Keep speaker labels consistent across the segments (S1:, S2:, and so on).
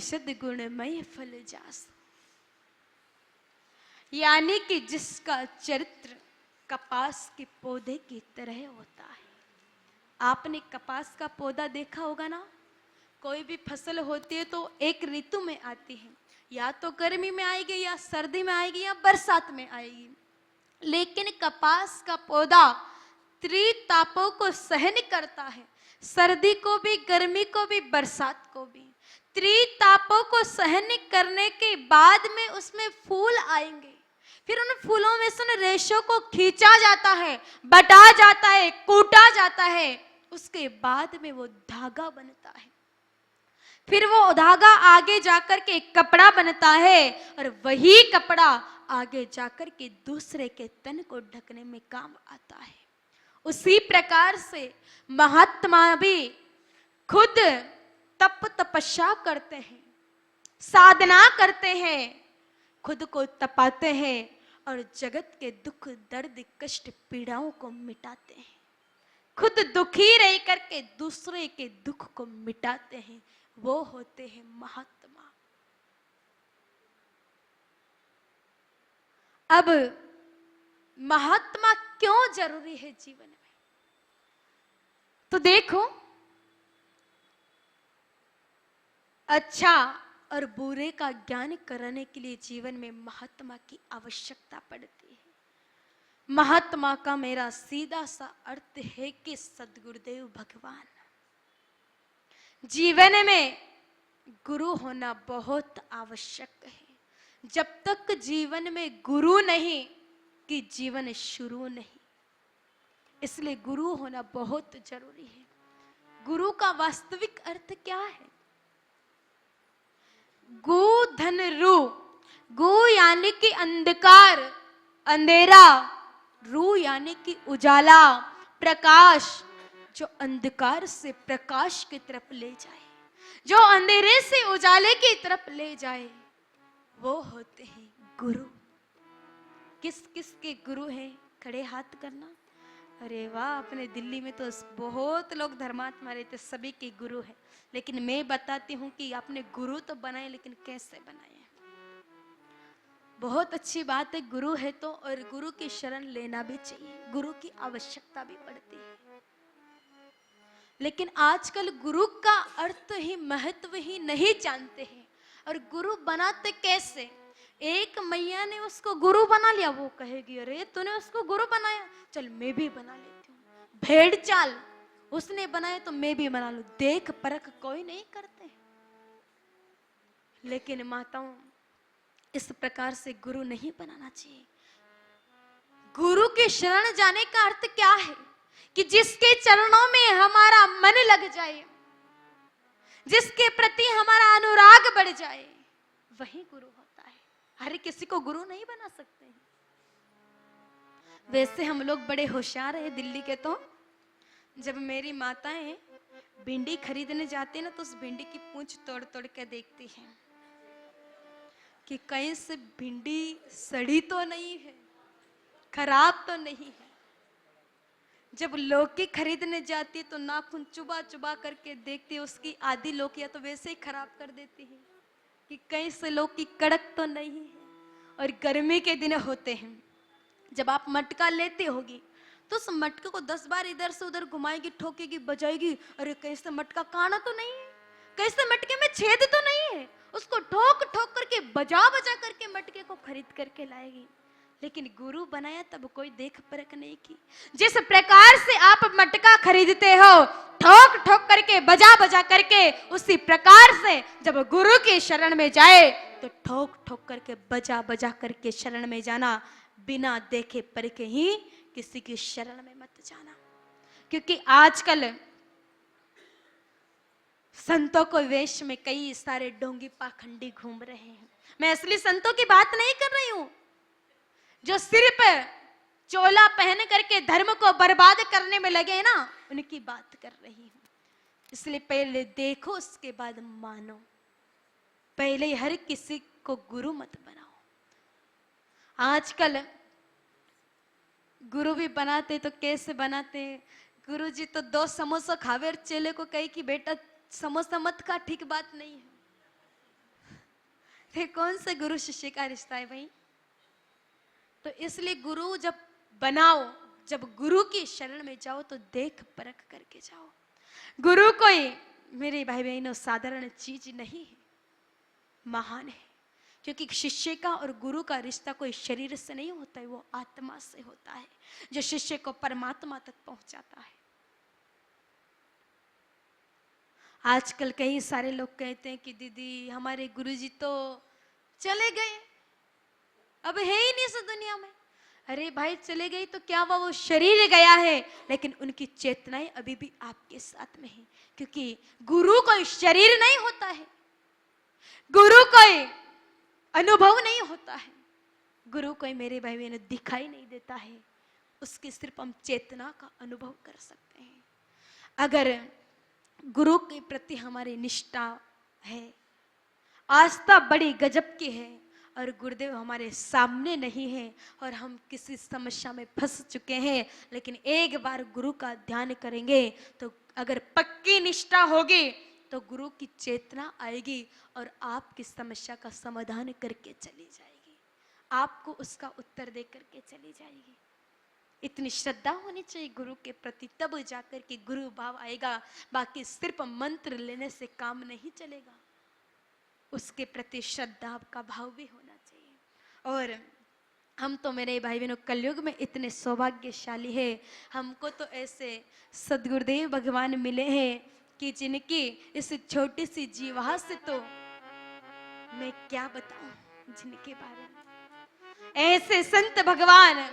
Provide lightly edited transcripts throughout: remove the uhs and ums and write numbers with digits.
S1: सद्गुणमय फल जास, यानी कि जिसका चरित्र कपास के पौधे की तरह होता है। आपने कपास का पौधा देखा होगा ना, कोई भी फसल होती है तो एक ऋतु में आती है, या तो गर्मी में आएगी या सर्दी में आएगी या बरसात में आएगी। लेकिन कपास का पौधा त्रितापों को सहन करता है, सर्दी को भी, गर्मी को भी, बरसात को भी। त्रितापों को सहन करने के बाद में उसमें फूल आएंगे, फिर उन फूलों में से उन रेशों को खींचा जाता है, बटा जाता है, कूटा जाता है, उसके बाद में वो धागा बनता है। फिर वो धागा आगे जाकर के कपड़ा बनता है, और वही कपड़ा आगे जाकर के दूसरे के तन को ढकने में काम आता है। उसी प्रकार से महात्मा भी खुद तप तपस्या करते हैं, साधना करते हैं, खुद को तपाते हैं और जगत के दुख दर्द कष्ट पीड़ाओं को मिटाते हैं। खुद दुखी रह करके दूसरे के दुख को मिटाते हैं, वो होते हैं महात्मा। अब महात्मा क्यों जरूरी है जीवन में? तो देखो, अच्छा और बुरे का ज्ञान करने के लिए जीवन में महात्मा की आवश्यकता पड़ती है। महात्मा का मेरा सीधा सा अर्थ है कि सद्गुरुदेव भगवान। जीवन में गुरु होना बहुत आवश्यक है। जब तक जीवन में गुरु नहीं कि जीवन शुरू नहीं, इसलिए गुरु होना बहुत जरूरी है। गुरु का वास्तविक अर्थ क्या है? गु धन रू, गु यानी कि अंधकार, अंधेरा, रू यानी कि उजाला, प्रकाश, जो अंधकार से प्रकाश की तरफ ले जाए, जो अंधेरे से उजाले की तरफ ले जाए, वो होते हैं गुरु। किस किस के गुरु हैं? खड़े हाथ करना। अरे वाह, अपने दिल्ली में तो बहुत लोग धर्मात्मा रहते, सभी के गुरु हैं। लेकिन मैं बताती हूँ कि आपने गुरु तो बनाए, लेकिन कैसे बनाए? बहुत अच्छी बात है, गुरु है तो, और गुरु की शरण लेना भी चाहिए, गुरु की आवश्यकता भी पड़ती है। लेकिन आजकल गुरु का अर्थ ही, महत्व ही नहीं जानते हैं। और गुरु बनाते कैसे? एक मैया ने उसको गुरु बना लिया, वो कहेगी अरे तूने उसको गुरु बनाया, चल मैं भी बना लेती हूँ। भेड़ चाल, उसने बनाया तो मैं भी बना लूं। देख परख कोई नहीं करते। लेकिन माताओं, इस प्रकार से गुरु नहीं बनाना चाहिए। गुरु के शरण जाने का अर्थ क्या है? कि जिसके चरणों में हमारा मन लग जाए, जिसके प्रति हमारा अनुराग बढ़ जाए, वही गुरु होता है। हर किसी को गुरु नहीं बना सकते हैं। वैसे हम लोग बड़े होशियार हैं दिल्ली के। तो जब मेरी माताएं भिंडी खरीदने जाती है ना, तो उस भिंडी की पूंछ तोड़ तोड़ के देखती है कि कहीं से भिंडी सड़ी तो नहीं है, खराब तो नहीं है। जब लौकी खरीदने जाती है तो नाखून चुबा चुबा करके देखती है, उसकी आधी लौकियां तो वैसे ही खराब कर देती है कि कहीं से लौकी कड़क तो नहीं है। और गर्मी के दिन होते हैं, जब आप मटका लेते होगी तो उस मटके को 10 बार इधर से उधर घुमाएगी, ठोकेगी, बजाएगी, अरे कहीं से मटका काना तो नहीं है, कहीं से मटके में छेद तो नहीं है। उसको ठोक ठोक करके, बजा बजा करके मटके को खरीद करके लाएगी। लेकिन गुरु बनाया तब कोई देख परख नहीं की। जिस प्रकार से आप मटका खरीदते हो ठोक ठोक करके, बजा बजा करके, उसी प्रकार से जब गुरु की शरण में जाए तो ठोक ठोक करके, बजा बजा करके शरण में जाना। बिना देखे परखे ही किसी की शरण में मत जाना। क्योंकि आजकल संतों को वेश में कई सारे ढोंगी पाखंडी घूम रहे हैं। मैं असली संतों की बात नहीं कर रही हूं, जो सिर्फ चोला पहन करके धर्म को बर्बाद करने में लगे हैं ना, उनकी बात कर रही हूं। इसलिए पहले देखो, उसके बाद मानो। पहले हर किसी को गुरु मत बनाओ। आजकल गुरु भी बनाते तो कैसे बनाते? गुरु जी तो 2 समोसा खावे और चेले को कहे कि बेटा समोसा मत खा, ठीक बात नहीं है। फिर कौन सा गुरु शिष्य का रिश्ता है भाई? तो इसलिए गुरु जब बनाओ, जब गुरु की शरण में जाओ तो देख परख करके जाओ। गुरु कोई मेरे भाई बहनों साधारण चीज नहीं है, महान है। क्योंकि शिष्य का और गुरु का रिश्ता कोई शरीर से नहीं होता है, वो आत्मा से होता है, जो शिष्य को परमात्मा तक पहुंचाता है। आजकल कई सारे लोग कहते हैं कि दीदी हमारे गुरुजी तो चले गए, अब है ही नहीं इस दुनिया में। अरे भाई चले गए तो क्या हुआ, वो शरीर गया है लेकिन उनकी चेतनाएं अभी भी आपके साथ में है। क्योंकि गुरु कोई शरीर नहीं होता है, गुरु कोई अनुभव नहीं होता है, गुरु कोई मेरे भाई बहनों दिखाई नहीं देता है, उसकी सिर्फ हम चेतना का अनुभव कर सकते हैं। अगर गुरु के प्रति हमारी निष्ठा है, आस्था बड़ी गजब की है, और गुरुदेव हमारे सामने नहीं है और हम किसी समस्या में फंस चुके हैं, लेकिन एक बार गुरु का ध्यान करेंगे तो अगर पक्की निष्ठा होगी तो गुरु की चेतना आएगी और आपकी समस्या का समाधान करके चली जाएगी, आपको उसका उत्तर दे करके चली जाएगी। इतनी श्रद्धा होनी चाहिए गुरु के प्रति, तब जाकर के गुरु भाव आएगा। बाकी सिर्फ मंत्र लेने से काम नहीं चलेगा, उसके प्रति श्रद्धा का भाव भी होना चाहिए। और हम तो मेरे भाई बहनों कलयुग में इतने सौभाग्यशाली है, हमको तो ऐसे सदगुरुदेव भगवान मिले हैं कि जिनकी इस छोटी सी जीवा से तो मैं क्या बताऊं जिनके बारे में। ऐसे संत भगवान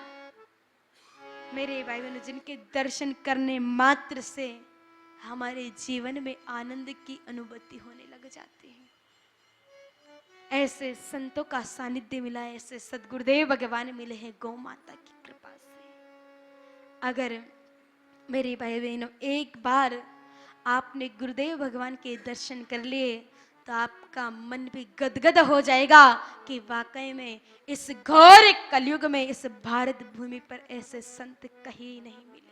S1: मेरे भाई बहनों जिनके दर्शन करने मात्र से हमारे जीवन में आनंद की अनुभूति होने लग जाती है। ऐसे संतों का सानिध्य मिला है, ऐसे सदगुरुदेव भगवान मिले हैं गौ माता की कृपा से। अगर मेरे भाई बहनों एक बार आपने गुरुदेव भगवान के दर्शन कर लिए तो आपका मन भी गदगद हो जाएगा कि वाकई में इस घोर कलयुग में इस भारत भूमि पर ऐसे संत कहीं नहीं मिले।